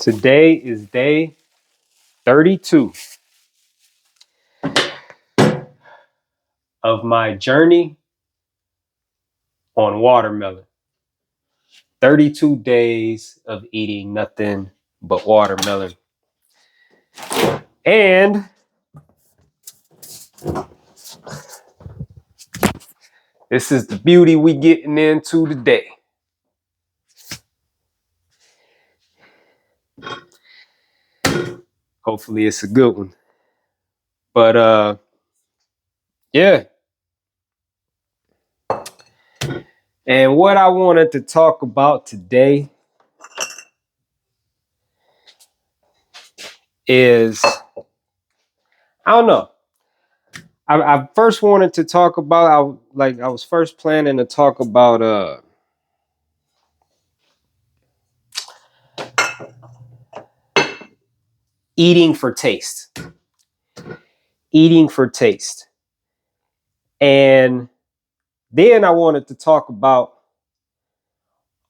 Today is day 32 of my journey on watermelon. 32 days of eating nothing but watermelon. And this is the beauty we getting into today. Hopefully it's a good one. But yeah. And what I wanted to talk about today is, I don't know. I first wanted to talk about, I was first planning to talk about eating for taste. Eating for taste. And then I wanted to talk about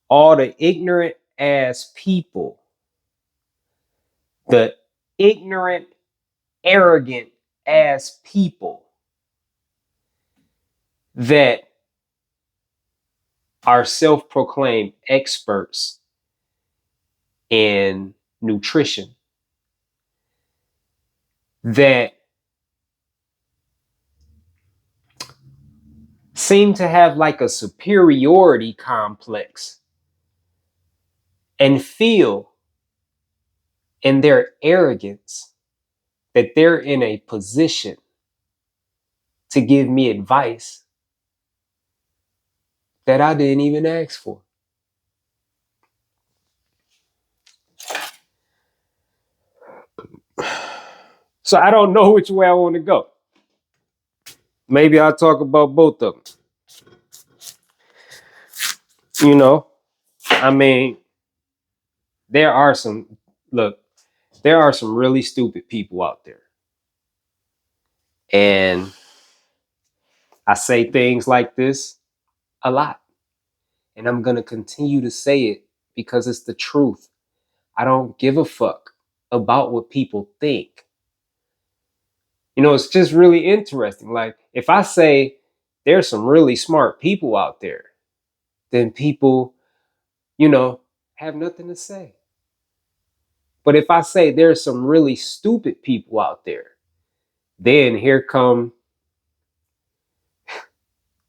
all the ignorant ass people, the ignorant, arrogant ass people that are self-proclaimed experts in nutrition, that seem to have like a superiority complex and feel in their arrogance that they're in a position to give me advice that I didn't even ask for. So I don't know which way I want to go. Maybe I'll talk about both of them. You know, I mean, there are some really stupid people out there. And I say things like this a lot. And I'm going to continue to say it because it's the truth. I don't give a fuck about what people think. You know, it's just really interesting. Like, if I say there's some really smart people out there, then people, have nothing to say. But if I say there's some really stupid people out there, then here come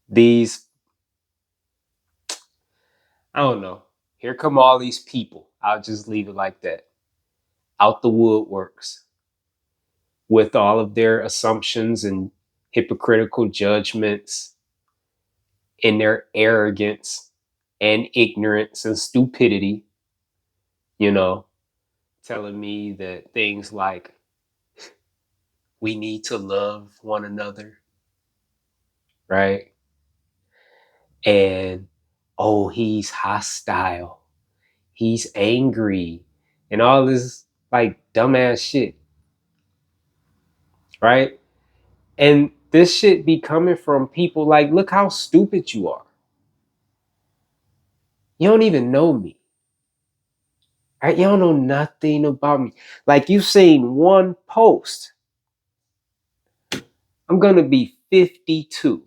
these, I don't know, here come all these people. I'll just leave it like that. Out the woodworks with all of their assumptions and hypocritical judgments and their arrogance and ignorance and stupidity, telling me that things like we need to love one another, right? And, oh, he's hostile, he's angry, and all this like dumbass shit, right? And this shit be coming from people like, look how stupid you are. You don't even know me. Right? You don't know nothing about me. Like, you've seen one post. I'm gonna be 52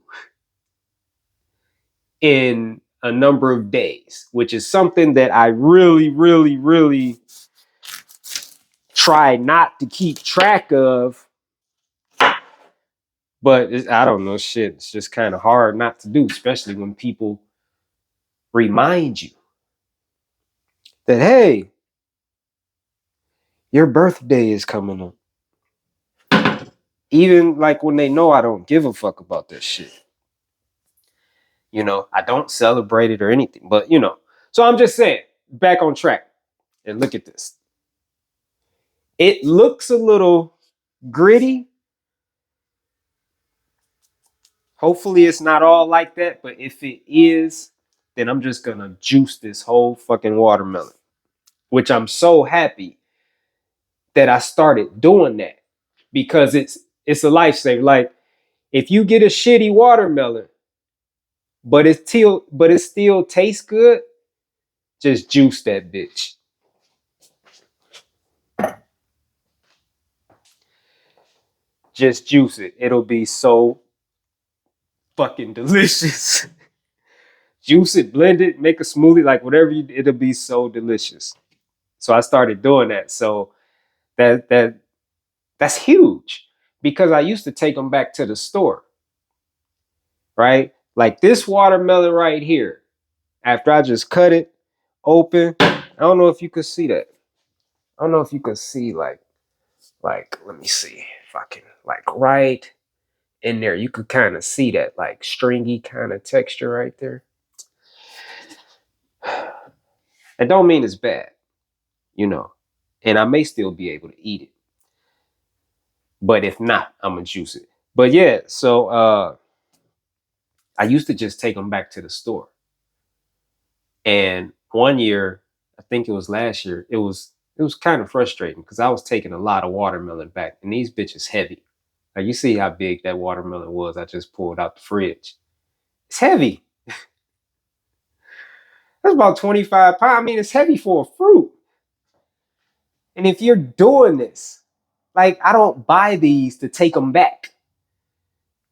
in a number of days, which is something that I really, really, really try not to keep track of. But I don't know, shit. It's just kind of hard not to do, especially when people remind you that, hey, your birthday is coming up. Even like when they know I don't give a fuck about this shit. I don't celebrate it or anything, but So I'm just saying, back on track. And look at this. It looks a little gritty. Hopefully it's not all like that, but if it is, then I'm just gonna juice this whole fucking watermelon, which I'm so happy that I started doing that, because it's a lifesaver. Like, if you get a shitty watermelon, but it still tastes good, just juice that bitch. Just juice it. It'll be so fucking delicious. Juice it, blend it, make a smoothie, like whatever you, it'll be so delicious. So I started doing that. So that's huge because I used to take them back to the store, right? Like this watermelon right here. After I just cut it open, I don't know if you could see that. I don't know if you could see like let me see if I can like right in there. You could kind of see that like stringy kind of texture right there. It don't mean it's bad, you know. And I may still be able to eat it. But if not, I'm gonna juice it. But yeah, so I used to just take them back to the store. And one year, I think it was last year, it was kind of frustrating because I was taking a lot of watermelon back, and these bitches heavy. Like you see how big that watermelon was I just pulled out the fridge. It's heavy. That's about 25 pounds. I mean, it's heavy for a fruit. And if you're doing this, like I don't buy these to take them back,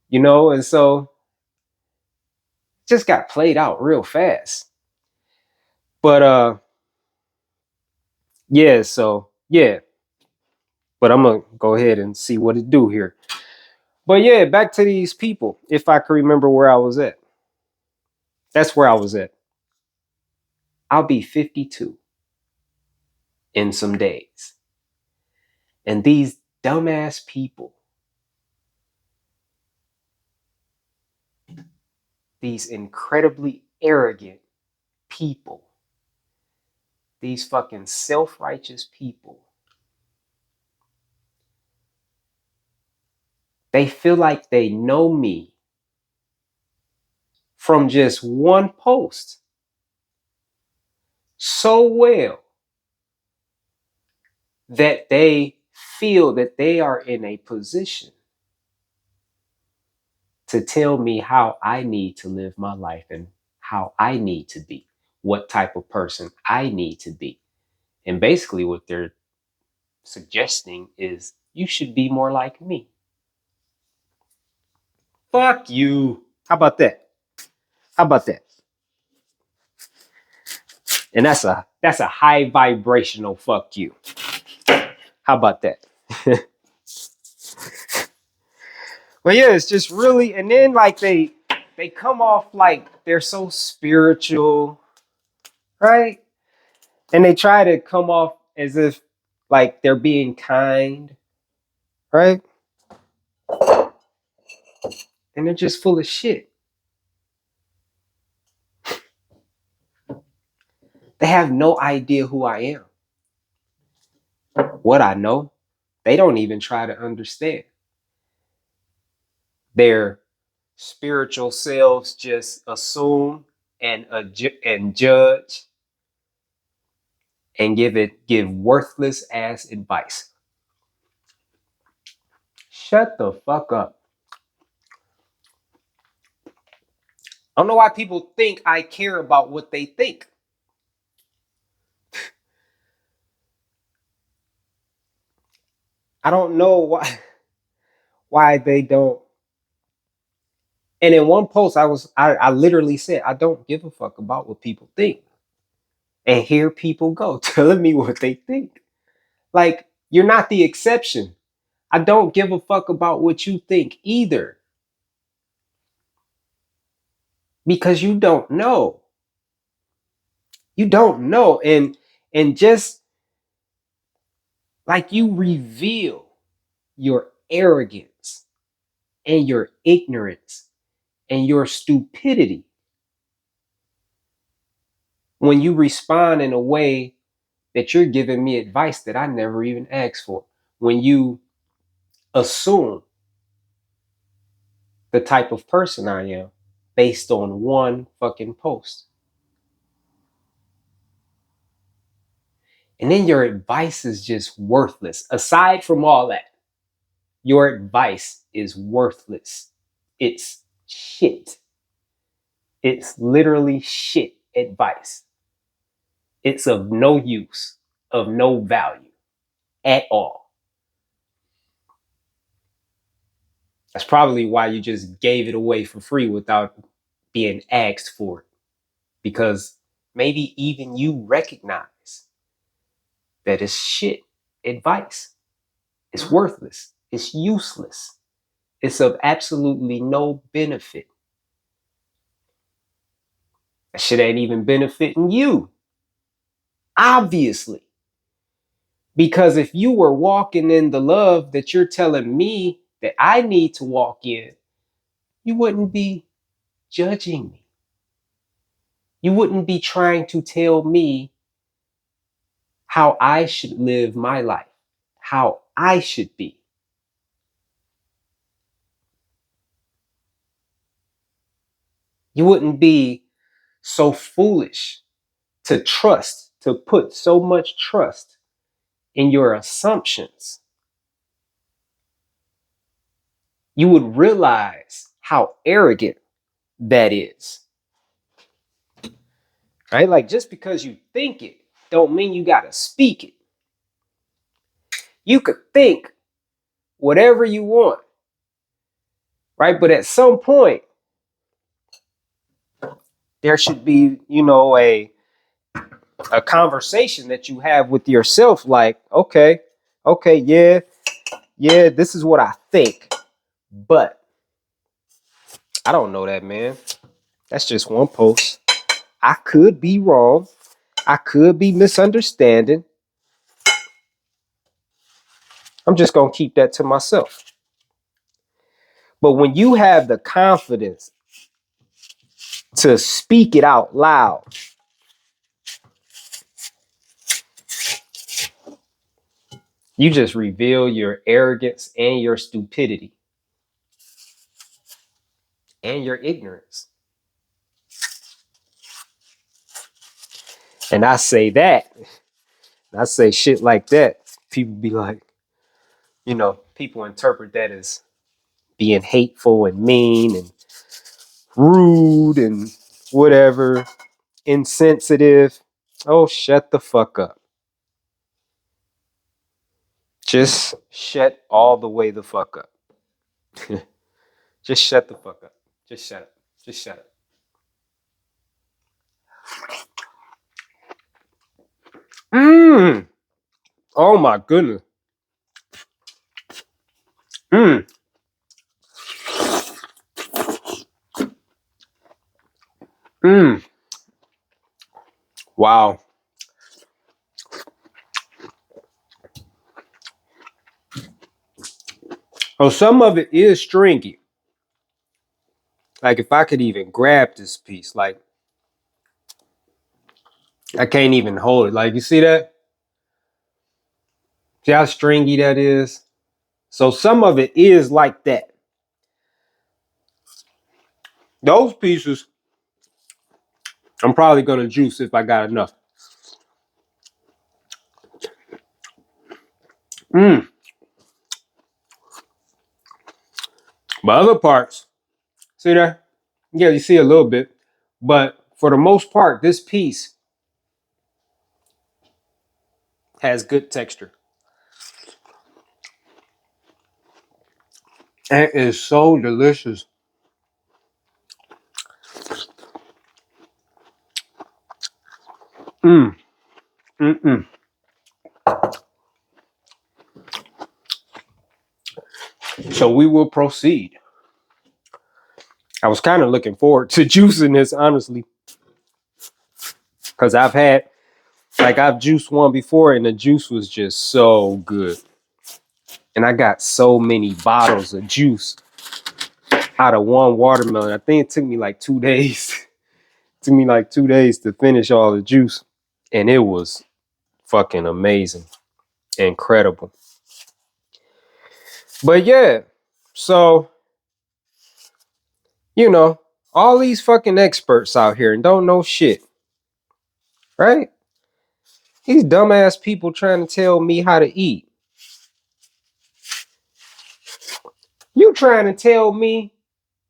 you know, and so just got played out real fast. But yeah, so yeah. But I'm gonna go ahead and see what it do here. But yeah, back to these people. If I can remember where I was at. That's where I was at. I'll be 52 in some days. And these dumbass people, these incredibly arrogant people, these fucking self-righteous people, they feel like they know me from just one post so well that they feel that they are in a position to tell me how I need to live my life and how I need to be, what type of person I need to be. And basically, what they're suggesting is you should be more like me. Fuck you. How about that? How about that? And that's a high vibrational fuck you. How about that? Well, yeah, it's just really, and then like they come off like they're so spiritual, right? And they try to come off as if like they're being kind, right? And they're just full of shit. They have no idea who I am, what I know. They don't even try to understand. Their spiritual selves just assume and judge and give worthless ass advice. Shut the fuck up. I don't know why people think I care about what they think. I don't know why they don't. And in one post, I literally said, I don't give a fuck about what people think. And here people go telling me what they think. Like, you're not the exception. I don't give a fuck about what you think either. Because you don't know. You don't know. And just like you reveal your arrogance and your ignorance and your stupidity when you respond in a way that you're giving me advice that I never even asked for. When you assume the type of person I am based on one fucking post. And then your advice is just worthless. Aside from all that, your advice is worthless. It's shit. It's literally shit advice. It's of no use, of no value at all. That's probably why you just gave it away for free without being asked for it. Because maybe even you recognize that it's shit advice. It's worthless. It's useless. It's of absolutely no benefit. That shit ain't even benefiting you. Obviously. Because if you were walking in the love that you're telling me that I need to walk in, you wouldn't be judging me. You wouldn't be trying to tell me how I should live my life, how I should be. You wouldn't be so foolish to trust, to put so much trust in your assumptions. You would realize how arrogant that is. Right? Like just because you think it don't mean you got to speak it. You could think whatever you want, right? But at some point there should be, a conversation that you have with yourself like, okay, yeah, this is what I think. But I don't know that, man. That's just one post. I could be wrong. I could be misunderstanding. I'm just going to keep that to myself. But when you have the confidence to speak it out loud, you just reveal your arrogance and your stupidity and your ignorance. And I say that, I say shit like that. People be like, people interpret that as being hateful and mean and rude and whatever, insensitive. Oh, shut the fuck up. Just shut all the way the fuck up. Just shut the fuck up. Just shut up. Just shut up. Oh my goodness. Mmm. Mmm. Wow. Oh, some of it is stringy. Like if I could even grab this piece, like I can't even hold it. Like you see that? See how stringy that is? So some of it is like that. Those pieces, I'm probably gonna juice if I got enough. Mmm. But other parts, see that? Yeah, you see a little bit. But for the most part, this piece has good texture. And it is so delicious. Mmm. Mm-mm. So we will proceed. I was kind of looking forward to juicing this, honestly, because I've juiced one before and the juice was just so good. And I got so many bottles of juice out of one watermelon. I think it took me like 2 days. It took me like 2 days to finish all the juice. And it was fucking amazing. Incredible. But yeah, so, all these fucking experts out here and don't know shit. Right? These dumbass people trying to tell me how to eat. You trying to tell me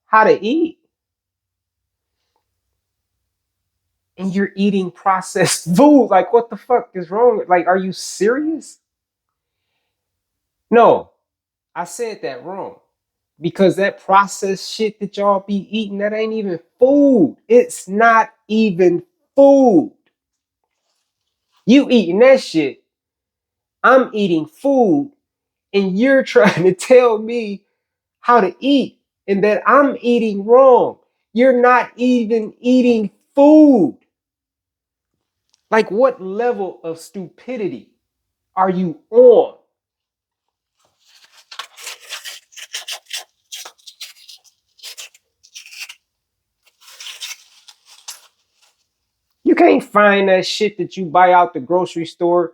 how to eat? And you're eating processed food. Like, what the fuck is wrong? Like, are you serious? No, I said that wrong. Because that processed shit that y'all be eating, that ain't even food. It's not even food. You eating that shit. I'm eating food. And you're trying to tell me how to eat and that I'm eating wrong. You're not even eating food. Like, what level of stupidity are you on? You can't find that shit that you buy out the grocery store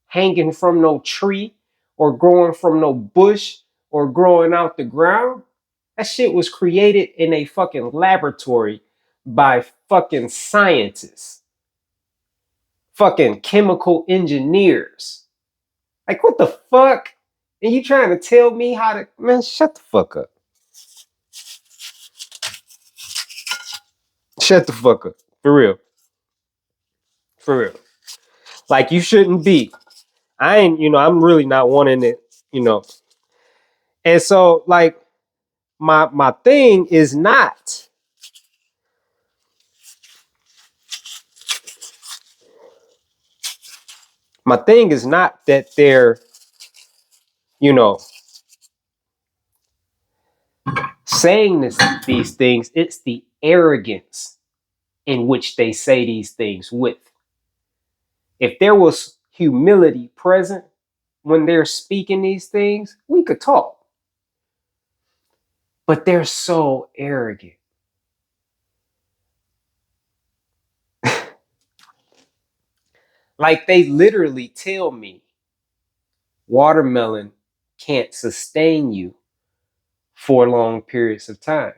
hanging from no tree or growing from no bush or growing out the ground. That shit was created in a fucking laboratory by fucking scientists, fucking chemical engineers. Like, what the fuck? And you trying to tell me how to, man, shut the fuck up. Shut the fuck up. For real. For real. Like, you shouldn't be. I ain't, I'm really not wanting it, you know. And so, like, my thing is not that they're, you know, saying these things. It's the arrogance in which they say these things with. If there was humility present when they're speaking these things, we could talk. But they're so arrogant. Like, they literally tell me watermelon can't sustain you for long periods of time.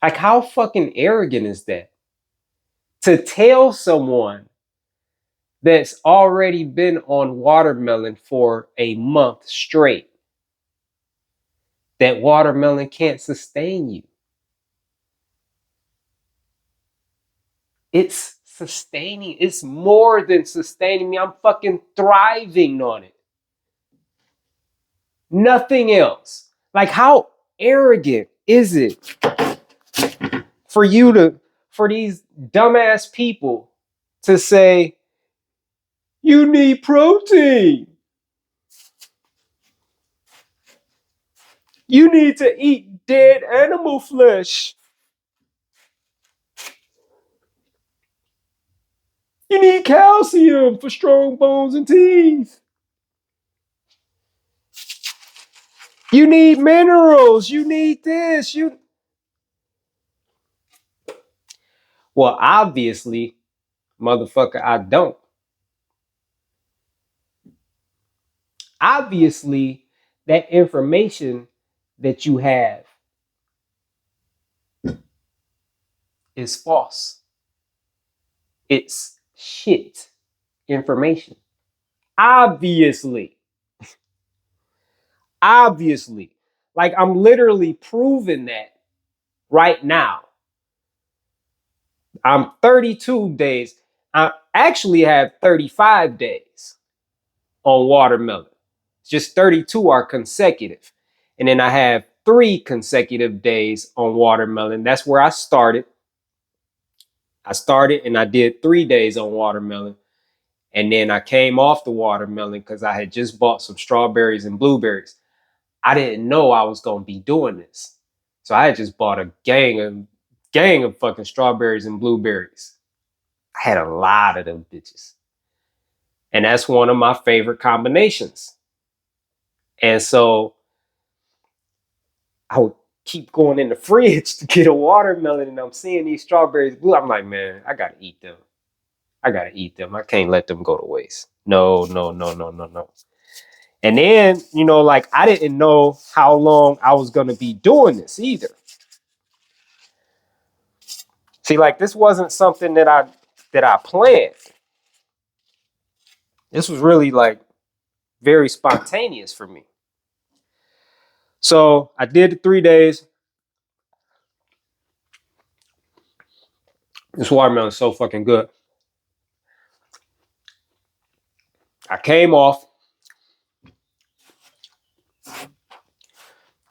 Like, how fucking arrogant is that? To tell someone that's already been on watermelon for a month straight that watermelon can't sustain you. It's sustaining. It's more than sustaining me. I'm fucking thriving on it. Nothing else. Like, how arrogant is it for these dumbass people to say, you need protein. You need to eat dead animal flesh. You need calcium for strong bones and teeth. You need minerals. You need this. Well, obviously, motherfucker, I don't. Obviously, that information that you have is false. It's shit information. Obviously. Obviously. Like, I'm literally proving that right now. I'm 32 days. I actually have 35 days on watermelon. Just 32 are consecutive. And then I have 3 consecutive days on watermelon. That's where I started. I started and I did 3 days on watermelon. And then I came off the watermelon because I had just bought some strawberries and blueberries. I didn't know I was going to be doing this. So I had just bought a gang of fucking strawberries and blueberries. I had a lot of them bitches. And that's one of my favorite combinations. And so I would keep going in the fridge to get a watermelon, and I'm seeing these strawberries blue. I'm like, man, I gotta eat them. I gotta eat them. I can't let them go to waste. No, no, no, no, no, no. And then, like, I didn't know how long I was gonna be doing this either. See, like, this wasn't something that I planned. This was really, like, very spontaneous for me. So I did the 3 days. This watermelon is so fucking good. I came off.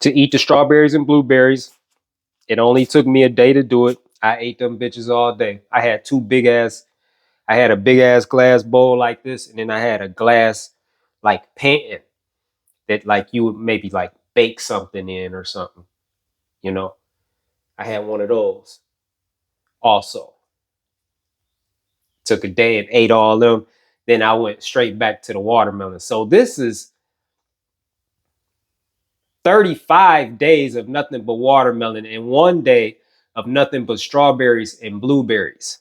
to eat the strawberries and blueberries. It only took me a day to do it. I ate them bitches all day. I had a big ass glass bowl like this, and then I had a glass like pan that like you would maybe like bake something in or something, you know. I had one of those also. Took a day and ate all of them. Then I went straight back to the watermelon. So this is 35 days of nothing but watermelon and 1 day of nothing but strawberries and blueberries.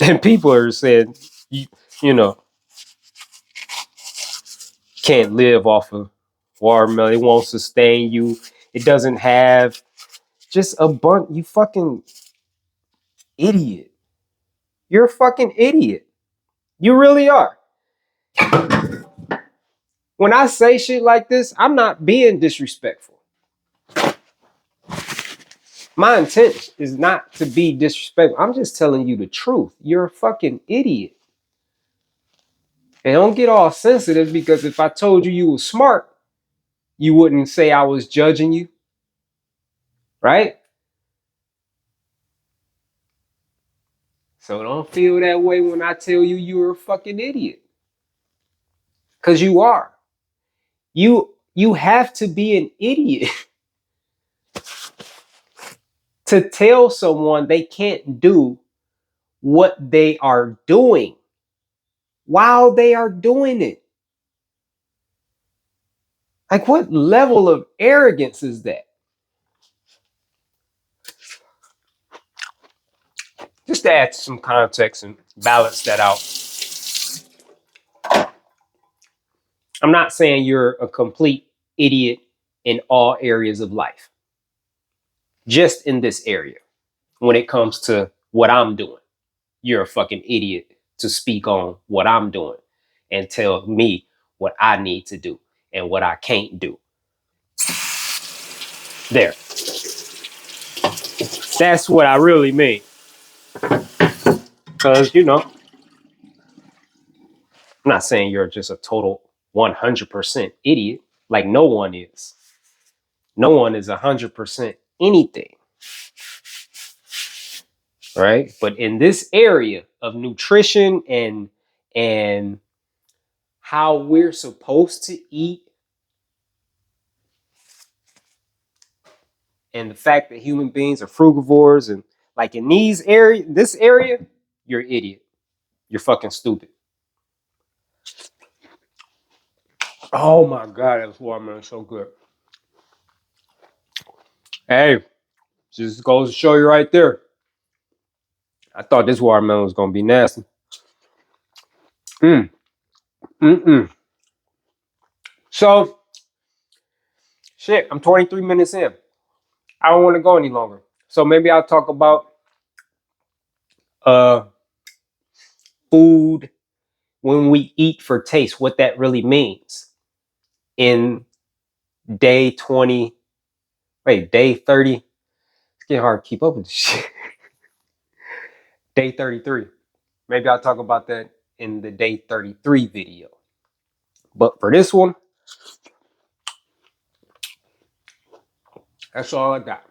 And people are saying, you know, can't live off of watermelon. It won't sustain you. It doesn't have just a bunch. You fucking idiot. You're a fucking idiot. You really are. When I say shit like this, I'm not being disrespectful. My intent is not to be disrespectful. I'm just telling you the truth. You're a fucking idiot. And don't get all sensitive, because if I told you you were smart, you wouldn't say I was judging you, right? So don't feel that way when I tell you you're a fucking idiot. Because you are. You have to be an idiot to tell someone they can't do what they are doing while they are doing it. Like, what level of arrogance is that? Just to add some context and balance that out. I'm not saying you're a complete idiot in all areas of life, just in this area. When it comes to what I'm doing, you're a fucking idiot to speak on what I'm doing and tell me what I need to do and what I can't do. There. That's what I really mean. Because, I'm not saying you're just a total 100% idiot. Like, no one is. No one is 100% anything. Right? But in this area of nutrition and how we're supposed to eat, and the fact that human beings are frugivores, and like in this area, you're an idiot. You're fucking stupid. Oh my god, that watermelon so good. Hey, just goes to show you right there. I thought this watermelon was gonna be nasty. Mm. Mm-mm. So, shit, I'm 23 minutes in. I don't want to go any longer. So maybe I'll talk about uh food when we eat for taste, what that really means in day 20, day 30. It's getting hard to keep up with this shit. Day 33. Maybe I'll talk about that in the day 33 video. But for this one, that's all I got.